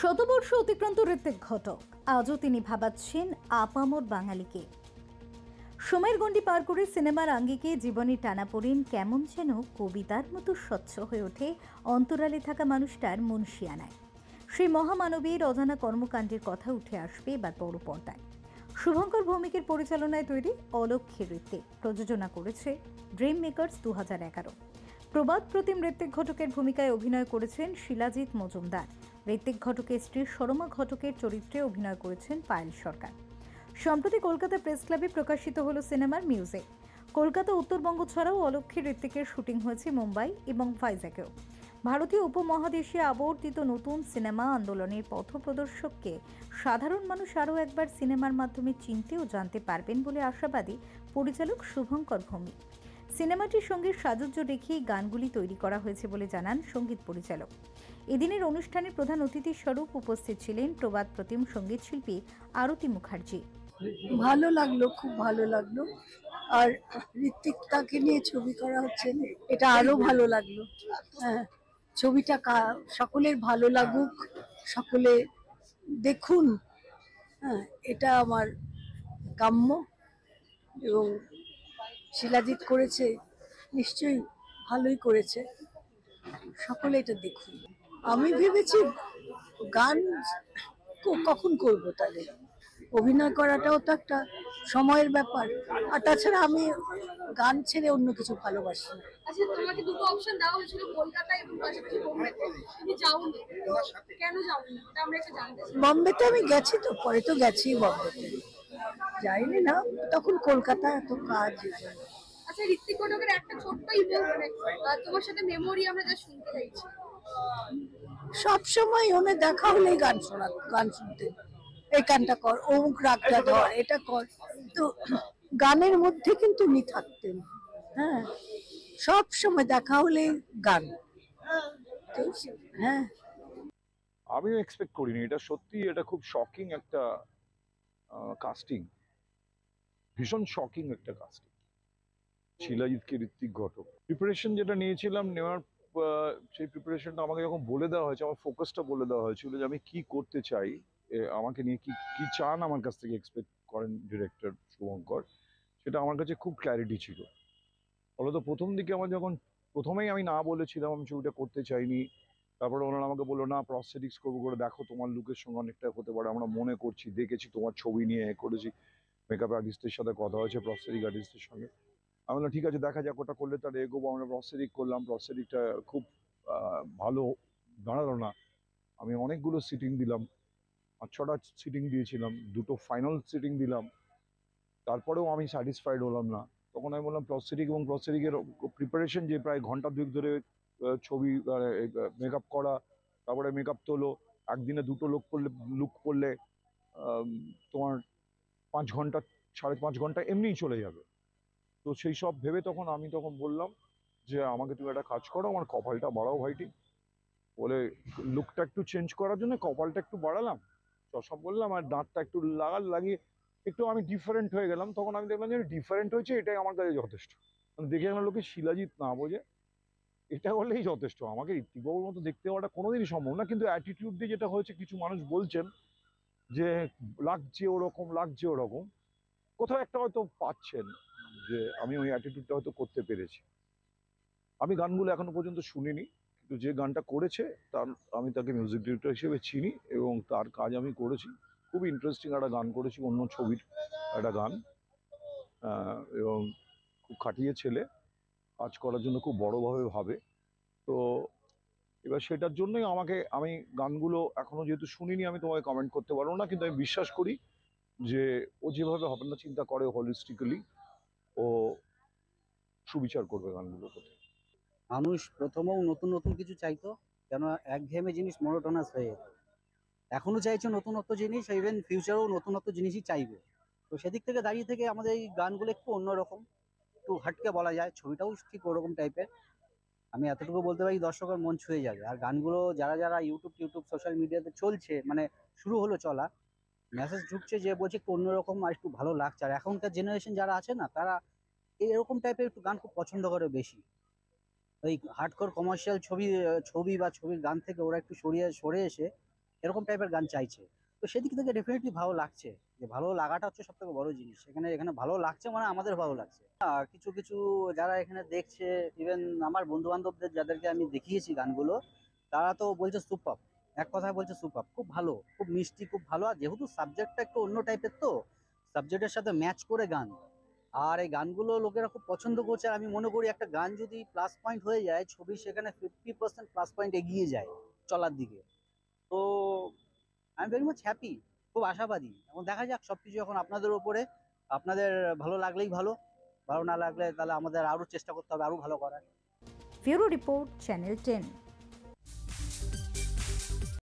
শতবর্ষ অতিক্রান্ত ঋত্বিক ঘটক আজও তিনি ভাবাচ্ছেন আপামর বাঙালিকে। সময়ের গণ্ডি পার করে সিনেমার আঙ্গিকে জীবনে টানাপোড়েন কেমন যেন কবিতার মতো স্বচ্ছ হয়ে ওঠে অন্তরালে থাকা মানুষটার মন শিয়ানায়। সেই মহামানবীর অজানা কর্মকাণ্ডের কথা উঠে আসবে এবার বড় পর্দায়। শুভঙ্কর ভৌমিকের পরিচালনায় তৈরি অলক্ষ্মী ঋত্বিক প্রযোজনা করেছে ড্রিম মেকার্স 2011। প্রবাদ প্রতিম ঋত্বিক ঘটকের ভূমিকায় অভিনয় করেছেন শিলাজিৎ মজুমদার। ঋত্বিক ঘটকের স্ত্রী শর্মা ঘটকের চরিত্রে অভিনয় করেছেন পায়েল সরকার। সম্প্রতি কলকাতা প্রেস ক্লাবে প্রকাশিত হলো সিনেমার মিউজিক। কলকাতা উত্তরবঙ্গ ছাড়াও অলক্ষ্মী ঋত্বিকের শুটিং হয়েছে মুম্বাই এবং ভাইজ্যাগেও। ভারতীয় উপমহাদেশে আবর্তিত নতুন সিনেমা আন্দোলনের পথপ্রদর্শককে সাধারণ মানুষ আরও একবার সিনেমার মাধ্যমে চিনতে ও জানতে পারবেন বলে আশাবাদী পরিচালক শুভঙ্কর ভৌমিক। সিনেমাটির সঙ্গে সাজুজ্য রেখেই গানগুলি তৈরি করা হয়েছে বলে জানান সঙ্গীত পরিচালক। এদিনের অনুষ্ঠানে প্রধান অতিথি স্বরূপ উপস্থিত ছিলেন প্রবাদ প্রতিম সঙ্গীত শিল্পী আরতি মুখার্জি। ভালো লাগলো, খুব ভালো লাগলো। আর ঋত্বিক তাকে নিয়ে ছবি করা হচ্ছে, এটা আরো ভালো লাগলো। হ্যাঁ, ছবিটা সকলের ভালো লাগুক, সকলে দেখুন। হ্যাঁ, এটা আমার কাম্য। এবং শিলাজিৎ করেছে, নিশ্চয়ই ভালোই করেছে, সকলে এটা দেখুন। আমি ভেবেছি গান কখন করব, তাহলে অভিনয় করাটাও তো একটা সময়ের ব্যাপার। আর তাছাড়া আমি গান ছেড়ে অন্য কিছু ভালোবাসি না। আচ্ছা, তোমাকে দুটো অপশন দেওয়া হয়েছিল, কলকাতা এবং পাশাপাশি বোম্বেতে, তুমি যাওনি, কেন যাওনি এটা আমরা একটু জানতে চাই। বম্বেতে আমি গেছি, তো পরে তো গেছি, বম্বেতে যাইনি না, তখন কলকাতা এত কাজ। আচ্ছা, ঋত্বিক ঘটকের একটা ছোট্ট ইমেল, তোমার সাথে মেমোরি আমরা যা শুনতে চাইছি। সব সময় ওনে দেখা হলেই গান শুনতে, এই গানটা কর, অমুক রাগটা ধর, এটা কর। তো গানের মধ্যে কিন্তু উনি থাকতেন। হ্যাঁ, সব সময় দেখা হলে গান। হ্যাঁ, আমিও এক্সপেক্ট করিনি। এটা সত্যি, এটা খুব শকিং একটা কাস্টিং, ভীষণ শকিং একটা কাস্টিং। শিলাজিৎকে ঋত্বিক ঘটক, প্রিপারেশন যেটা নিয়েছিলাম, নেওয়ার সেই প্রিপারেশনটা আমাকে যখন বলে দেওয়া হয়েছে, আমার ফোকাসটা বলে দেওয়া হয়েছিল যে আমি কি করতে চাই, আমাকে নিয়ে কি কি চান আমার কাছ থেকে, এক্সপেক্ট করেন ডিরেক্টর শুভঙ্কর, সেটা আমার কাছে খুব ক্ল্যারিটি ছিল। ফলত প্রথম দিকে আমার যখন প্রথমেই আমি না বলেছিলাম, আমি ছবিটা করতে চাইনি, তারপরে ওনারা আমাকে বললো না প্রস্থেটিক্স করবো, করে দেখো তোমার লুকের সঙ্গে অনেকটা হতে পারে, আমরা মনে করছি, দেখেছি তোমার ছবি নিয়ে করেছি, মেকআপ আর্টিস্টের সাথে কথা হয়েছে, প্রস্থেটিক আর্টিস্টের সঙ্গে। আমি বললাম ঠিক আছে, দেখা যাক, ওটা করলে তার এগোবো। আমরা প্রস্থেটিক করলাম, প্রস্থেটিকটা খুব ভালো দাঁড়ালো না। আমি অনেকগুলো সিটিং দিলাম, 5-6টা সিটিং দিয়েছিলাম, 2টো ফাইনাল সিটিং দিলাম, তারপরেও আমি স্যাটিসফাইড হলাম না। তখন আমি বললাম প্রস্থেটিক এবং প্রস্থেটিকের প্রিপারেশন, যে প্রায় ঘন্টা 2 ধরে ছবি মেকআপ করা, তারপরে মেকআপ তোলো, একদিনে 2টো লুক করলে তোমার 5 ঘন্টা 5.5 ঘন্টা এমনিই চলে যাবে। তো সেই সব ভেবে আমি তখন বললাম যে আমাকে তুমি একটা কাজ করো, আমার কপালটা বাড়াও ভাইটি, বলে লুকটা একটু চেঞ্জ করার জন্য কপালটা একটু বাড়ালাম, সব বললাম, আর দাঁতটা একটু লাগিয়ে একটু আমি ডিফারেন্ট হয়ে গেলাম। তখন আমি দেখলাম যে ডিফারেন্ট হয়েছে, এটাই আমার কাছে যথেষ্ট। দেখে গেলাম লোকে শিলাজিৎ না বোঝে, এটা হলেই যথেষ্ট। আমাকে ঋত্বিকবাবুর মতো দেখতে হওয়াটা কোনোদিনই সম্ভব না, কিন্তু অ্যাটিটিউড দিয়ে যেটা হয়েছে, কিছু মানুষ বলছেন যে লাগছে ওরকম, লাগছে ওরকম, কোথাও একটা হয়তো পাচ্ছেন যে আমি ওই অ্যাটিটিউডটা হয়তো করতে পেরেছি। আমি গানগুলো এখনো পর্যন্ত শুনিনি, কিন্তু যে গানটা করেছে তার, আমি তাকে মিউজিক ডিরেক্টর হিসেবে চিনি এবং তার কাজ আমি করেছি। খুব ইন্টারেস্টিং একটা গান করেছি, অন্য ছবির একটা গান, এবং খুব খাটিয়ে ছেলে, কাজ করার জন্য খুব বড়োভাবে ভাবে। তো এবার সেটার জন্যই আমি গানগুলো এখনো যেহেতু শুনিনি, আমি তোমাকে কমেন্ট করতে পারবো না, কিন্তু আমি বিশ্বাস করি যে ও যেভাবে ভাবনা চিন্তা করে হোলিস্টিক্যালি, ও সুবিচার করবে গানগুলোর প্রতি। মানুষ প্রথমেও নতুন নতুন কিছু চাইতো, কেন একঘেয়েমে জিনিস মনোটোনাস হয়ে যেত। এখনো চাইছে নতুনত্ব জিনিস, ইভেন ফিউচারেও নতুনত্ব জিনিসই চাইবে। তো সেদিক থেকে দাঁড়িয়ে থেকে আমাদের এই গানগুলো একটু অন্যরকম, একটু হাটকে বলা যায়, ছবিটাও ঠিক ওরকম টাইপের। আমি এতটুকু বলতে পারি দর্শকের মন ছুঁয়ে যাবে। আর গানগুলো যারা যারা ইউটিউব সোশ্যাল মিডিয়াতে চলছে, মানে শুরু হলো চলা, মেসেজ ঢুকছে যে বলছে একটু অন্যরকম আর একটু ভালো লাগছে। আর এখনকার জেনারেশন যারা আছে না, তারা এরকম টাইপের একটু গান খুব পছন্দ করে বেশি। ওই হার্ডকোর কমার্শিয়াল ছবি বা ছবির গান থেকে ওরা একটু সরে এসে এরকম টাইপের গান চাইছে। তো সেদিক থেকে ডেফিনেটলি ভালো লাগছে, যে ভালো লাগাটা হচ্ছে সব থেকে বড় জিনিস। এখানে ভালো লাগছে মানে আমাদের ভালো লাগছে। কিছু কিছু যারা এখানে দেখছে, ইভেন আমার বন্ধু বান্ধবদের যাদেরকে আমি দেখিয়েছি গানগুলো, তারা তো বলছে সুপার, এক কথায় বলছে সুপার, খুব ভালো, খুব মিষ্টি, খুব ভালো। আর যেহেতু সাবজেক্টটা একটু অন্য টাইপের, তো সাবজেক্টের সাথে ম্যাচ করে গান, আর এই গানগুলো লোকেরা খুব পছন্দ করছে। আর আমি মনে করি একটা গান যদি প্লাস পয়েন্ট হয়ে যায়, ছবি সেখানে 50% প্লাস পয়েন্ট এগিয়ে যায় চলার দিকে। তো I am very much happy, খুব আশাবাদী। এখন দেখা যাক সবকিছু এখন আপনাদের উপরে, আপনাদের ভালো লাগলেই ভালো, ভালো না লাগলে তাহলে আমাদের আরো চেষ্টা করতে হবে আরো ভালো করার। Bureau report, channel 10।